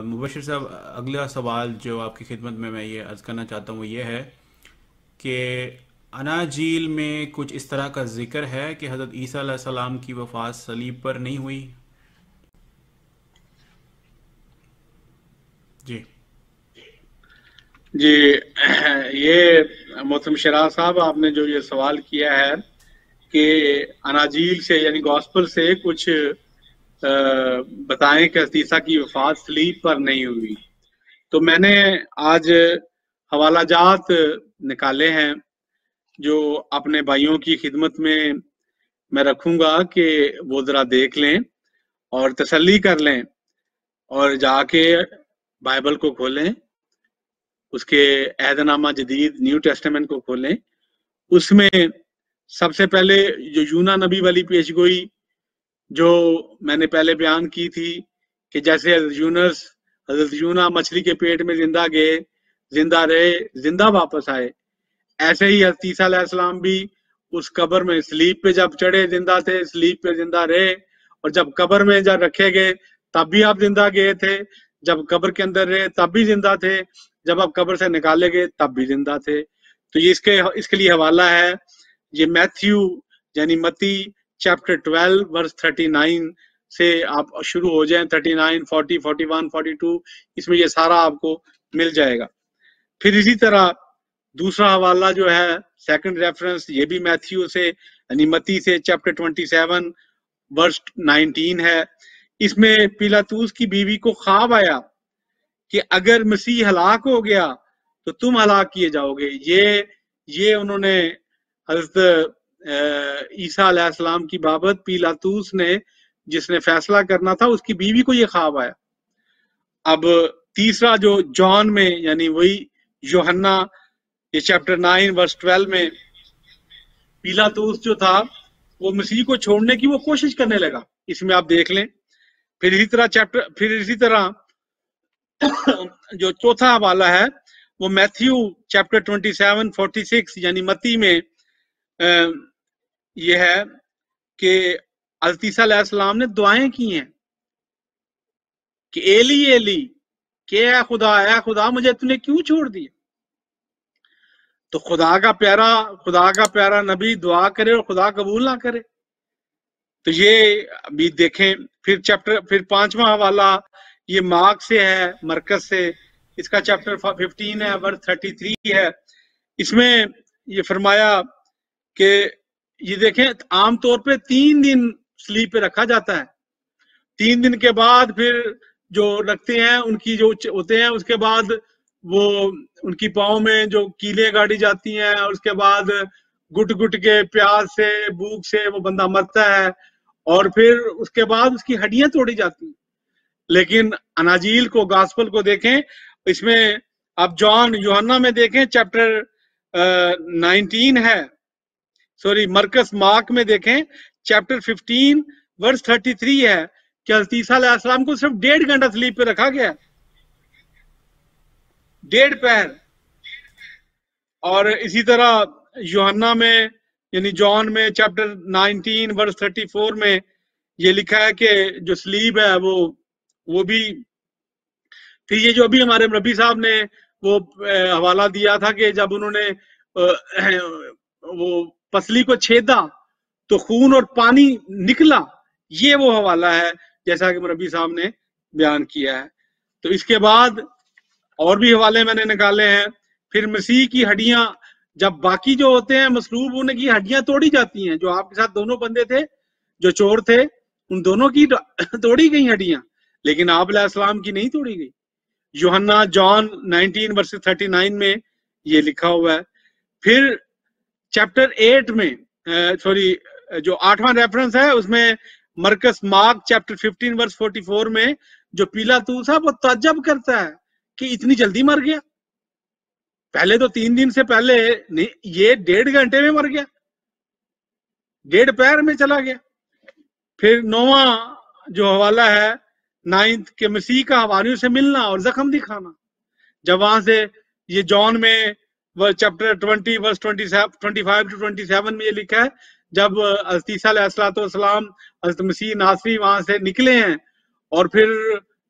مبشر صاحب، اگلا سوال جو آپ کی خدمت میں یہ عرض کرنا چاہتا ہوں وہ یہ ہے کہ اناجیل میں کچھ اس طرح کا ذکر ہے کہ حضرت عیسیٰ علیہ السلام کی وفات صلیب پر نہیں ہوئی؟ جی جی یہ محترم شراح صاحب، آپ نے جو یہ سوال کیا ہے کہ اناجیل سے یعنی گاسپل سے کچھ بتائیں کہ حضرت عیسیٰ کی وفات صلیب پر نہیں ہوئی، تو میں نے آج حوالہ جات نکالے ہیں جو اپنے بھائیوں کی خدمت میں رکھوں گا کہ وہ ذرا دیکھ لیں اور تسلی کر لیں، اور جا کے بائبل کو کھولیں، اس کے عہد نامہ جدید نیو ٹیسٹمنٹ کو کھولیں۔ اس میں سب سے پہلے جو یونا نبی والی پیش گوئی جو میں نے پہلے بیان کی تھی کہ جیسے حضرت یونا مچھلی کے پیٹ میں زندہ گئے، زندہ رہے، زندہ واپس آئے، ایسے ہی حضرت عیسیٰ علیہ السلام بھی اس قبر میں سلیب پہ جب چڑھے زندہ تھے، سلیب پہ زندہ رہے، اور جب قبر میں جب رکھے گئے تب بھی آپ زندہ گئے تھے، جب قبر کے اندر رہے تب بھی زندہ تھے، جب آپ قبر سے نکالے گئے تب بھی زندہ تھے۔ تو یہ اس کے لیے حوالہ ہے یہ میتھیو یعنی متی چیپٹر 12 ورس 39 سے آپ شروع ہو جائیں، 39 40 41 42 اس میں یہ سارا آپ کو مل جائے گا۔ پھر اسی طرح دوسرا حوالہ جو ہے سیکنڈ ریفرنس یہ بھی میتھیو سے یعنی متی سے چیپٹر 27 ورس 19 ہے۔ اس میں پیلاطوس کی بیوی کو خواب آیا کہ اگر مسیح ہلاک ہو گیا تو تم ہلاک کیے جاؤ گے۔ یہ انہوں نے حضرت عیسیٰ علیہ السلام کی بابت پیلاطوس نے جس نے فیصلہ کرنا تھا اس کی بیوی کو یہ خواب آیا۔ اب تیسرا جو جان میں یعنی وہی یوحنا یہ چیپٹر 9 ورس 12 میں پیلاطوس جو تھا وہ مسیح کو چھوڑنے کی وہ کوشش کرنے لگا، اس میں آپ دیکھ لیں۔ پھر اسی طرح جو چوتھا حوالہ ہے وہ میتھیو چیپٹر 27 46 یعنی متی میں یہ ہے کہ حضرت عیسیٰ علیہ السلام نے دعائیں کی ہیں کہ ایلی ایلی کہ اے خدا مجھے تم نے کیوں چھوڑ دیا۔ تو خدا کا پیارا نبی دعا کرے اور خدا قبول نہ کرے، تو یہ بھی دیکھیں۔ پھر پانچواں حوالہ یہ مارک سے ہے، مرکز سے، اس کا چیپٹر 15 ہے ورس 33 ہے۔ اس میں یہ فرمایا کہ یہ دیکھیں عام طور پہ 3 دن سلیپ پہ رکھا جاتا ہے، 3 دن کے بعد پھر جو رکھتے ہیں ان کی جو ہوتے ہیں اس کے بعد وہ ان کی پاؤں میں جو کیلیں گاڑی جاتی ہیں، اور اس کے بعد گٹ گٹ کے پیاس سے بھوک سے وہ بندہ مرتا ہے، اور پھر اس کے بعد اس کی ہڈیاں توڑی جاتی ہیں۔ لیکن اناجیل کو گاسپل کو دیکھیں، اس میں آپ یوحنا میں دیکھیں چیپٹر 19 ہے، سوری مرکس مارک میں دیکھیں چیپٹر 15 ورس 33 ہے کہ حضرت عیسیٰ علیہ السلام کو صرف 1.5 گھنٹہ سلیپ پہ رکھا گیا، 1.5 پہر۔ اور اسی طرح یوحنا میں یعنی جان میں چیپٹر 19 ورس 34 میں یہ لکھا ہے کہ جو سلیب ہے وہ بھی۔ پھر یہ جو ابھی ہمارے نبی صاحب نے وہ حوالہ دیا تھا کہ جب انہوں نے وہ پسلی کو چھیدا تو خون اور پانی نکلا، یہ وہ حوالہ ہے جیسا کہ نبی صاحب نے بیان کیا ہے۔ تو اس کے بعد اور بھی حوالے میں نے نکالے ہیں۔ پھر مسیح کی ہڈیاں جب باقی جو ہوتے ہیں مصلوب ہونے کی ہڈیاں توڑی جاتی ہیں، جو آپ کے ساتھ دونوں بندے تھے جو چور تھے ان دونوں کی توڑی گئی ہڈیاں، لیکن آپ علیہ السلام کی نہیں توڑی گئی۔ یوحنا جان 19 ورس 39 میں یہ لکھا ہوا ہے۔ پھر چیپٹر 8 میں جو 8واں ریفرنس ہے اس میں مرکس مارک چیپٹر 15 ورس 44 میں جو پیلاطوس ہے وہ تعجب کرتا ہے کہ اتنی جلدی مر گیا، پہلے تو 3 دن سے پہلے نہیں، یہ 1.5 گھنٹے میں مر گیا، 1.5 پہر میں چلا گیا۔ پھر 9واں جو حوالہ ہے 9 کہ مسیح کا حواریوں سے ملنا اور زخم دکھانا، جب وہاں سے یہ جان میں چیپٹر 20 ورس 25 to 27 میں یہ لکھا ہے جب حضرت عیسیٰ علیہ السلام حضرت مسیح ناصری وہاں سے نکلے ہیں اور پھر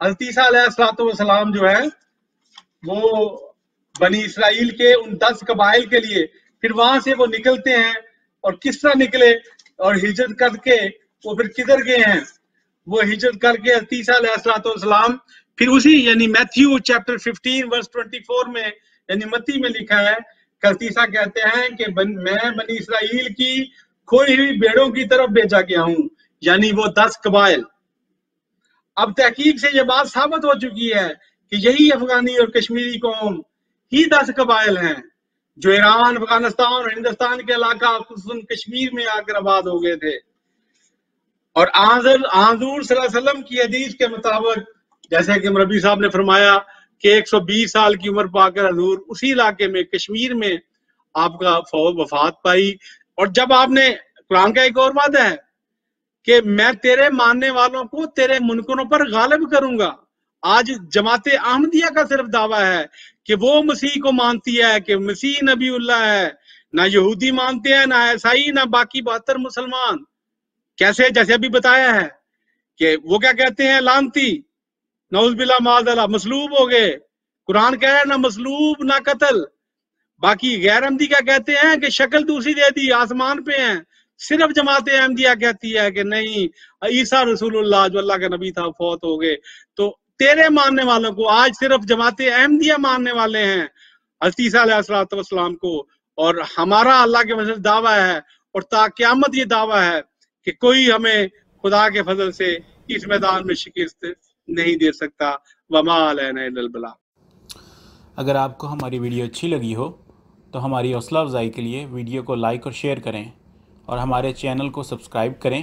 حضرت عیسیٰ علیہ السلام جو ہے وہ بنی اسرائیل کے ان 10 قبائل کے لیے، پھر وہاں سے وہ نکلتے ہیں، اور کس طرح نکلے اور ہجرت کر کے وہ پھر کدھر گئے ہیں؟ وہ ہجرت کر کے حضرت عیسیٰ علیہ السلام پھر اسی یعنی میتھیو چیپٹر 15 ورس 24 میں یعنی متی میں لکھا ہے کہ حضرت عیسیٰ کہتے ہیں کہ میں بنی اسرائیل کی کھوئی ہوئی بھیڑوں کی طرف بھیجا گیا ہوں، یعنی وہ 10 قبائل۔ اب تحقیق سے یہ بات ثابت ہو چکی ہے کہ یہی افغانی اور کشمیری قوم ہی 10 قبائل ہیں جو ایران، افغانستان اور ہندوستان کے علاقہ خصوصاً کشمیر میں آ کر آباد ہو گئے تھے۔ اور حضور صلی اللہ علیہ وسلم کی حدیث کے مطابق جیسے کہ مربی صاحب نے فرمایا کہ 120 سال کی عمر پا کر حضور اسی علاقے میں کشمیر میں آپ کا وفات پائی۔ اور جب آپ نے قرآن کا ایک اور وعدہ ہے کہ میں تیرے ماننے والوں کو تیرے منکروں پر غالب کروں گا۔ آج جماعت احمدیہ کا صرف دعویٰ ہے کہ وہ مسیح کو مانتی ہے کہ مسیح نبی اللہ ہے، نہ یہودی مانتے ہیں، نہ عیسائی، نہ باقی 72 مسلمان۔ کیسے؟ جیسے ابھی بتایا ہے کہ وہ کیا کہتے ہیں؟ لعنتی، نعوذ باللہ معاذ اللہ، مسلوب ہو گئے۔ قرآن کہہ رہا ہے نہ مسلوب نہ قتل۔ باقی غیر احمدی کیا کہتے ہیں کہ شکل دوسری دے دی، آسمان پہ ہیں۔ صرف جماعت احمدیہ کہتی ہے کہ نہیں، عیسیٰ رسول اللہ جو اللہ کا نبی تھا فوت ہو گئے۔ تو تیرے ماننے والوں کو آج صرف جماعت احمدیہ ماننے والے ہیں حضرت عیسیٰ علیہ السلام کو، اور ہمارا اللہ کے فضل دعویٰ ہے اور تا قیامت یہ دعویٰ ہے کہ کوئی ہمیں خدا کے فضل سے اس میدان میں شکست نہیں دے سکتا۔ وما علینا الا البلاغ۔ اگر آپ کو ہماری ویڈیو اچھی لگی ہو تو ہماری حوصلہ افزائی کے لیے ویڈیو کو لائک اور شیئر کریں، اور ہمارے چینل کو سبسکرائب کریں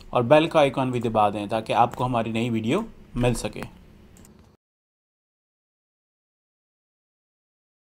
اور بیل کا آئیکن بھی دبا دیں تاکہ آپ کو ہماری نئی ویڈیو مل سکے۔